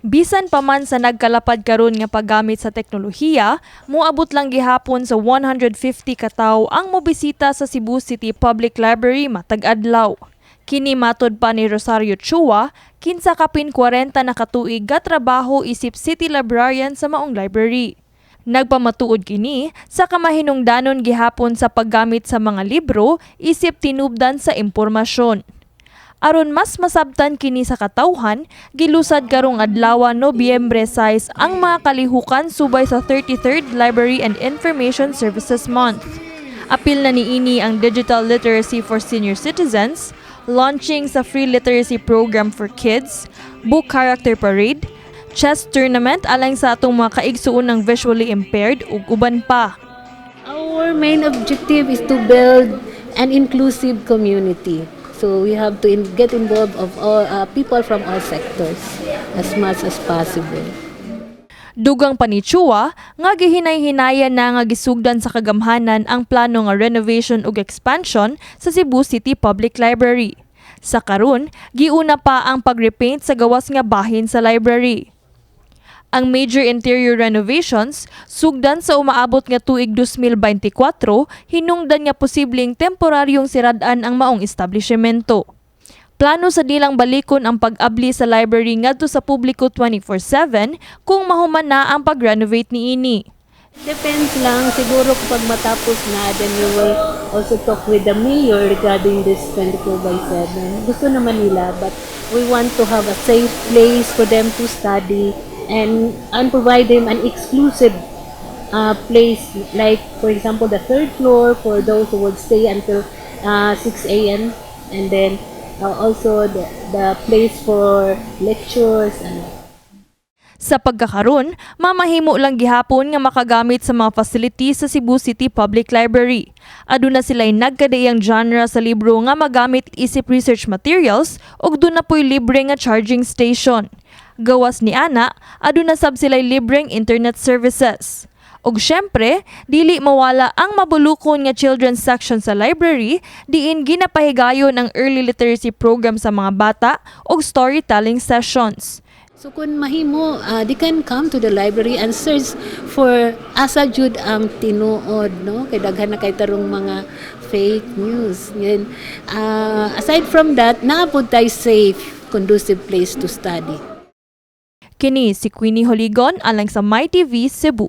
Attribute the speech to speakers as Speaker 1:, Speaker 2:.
Speaker 1: Bisan pa man sa nagkalapad karon nga paggamit sa teknolohiya, moabot lang gihapon sa 150 ka tawo ang mobisita sa Cebu City Public Library matag adlaw. Kini matud pa ni Rosario Chua, kinsa kapin 40 na katuig ga trabaho isip city librarian sa maong library. Nagpamatuod kini sa kamahinungdanon gihapon sa paggamit sa mga libro isip tinubdan sa impormasyon. Aron mas masabtan kini sa katawhan, gilusad karong adlaw Nobyembre 6 ang mga kalihukan subay sa 33rd Library and Information Services Month. Apil na niini ang digital literacy for senior citizens, launching sa free literacy program for kids, book character parade, chess tournament alang sa atong mga kaigsuon ng visually impaired ug uban pa.
Speaker 2: Our main objective is to build an inclusive community. So we have to get involved of all people from all sectors as much as possible.
Speaker 1: Dugang pa ni Chua, nga gihinay-hinayan na nga gisugdan sa kagamhanan ang plano nga renovation ug expansion sa Cebu City Public Library. Sa karon, giuna pa ang pagrepaint sa gawas nga bahin sa library. Ang major interior renovations, sugdan sa umaabot nga tuig 2024, hinungdan nga posibleng temporaryong sirad-an ang maong establishmento. Plano sa dilang balikon ang pag-abli sa library ngadto sa publiko 24/7 kung mahuman na ang pag-renovate niini.
Speaker 2: Depends lang, siguro kapag matapos na, then we will also talk with the mayor regarding this 24/7. Gusto naman nila, but we want to have a safe place for them to study and provide them an exclusive place, like for example the third floor for those who would stay until 6 a.m. and then also the place for lectures and
Speaker 1: sa pagkakaroon, mamahimo lang gihapon nga makagamit sa mga facilities sa Cebu City Public Library. Aduna sila'y nagkadaiyang genre sa libro nga magamit isip research materials ug doon na po'y libre nga charging station. Gawas ni ana, aduna sab sila'y libreng internet services. Ug syempre, dili mawala ang mabulukon nga children's section sa library diin ginapahigayon ang early literacy program sa mga bata ug storytelling sessions.
Speaker 2: so kung mahimo, they can come to the library and search for asa jud ang tinuod, no? Kay daghan na kay tarong mga fake news. Then, aside from that, naapod tayo safe, conducive place to study.
Speaker 1: Kini si Queenie Joligon alang sa MyTV Cebu.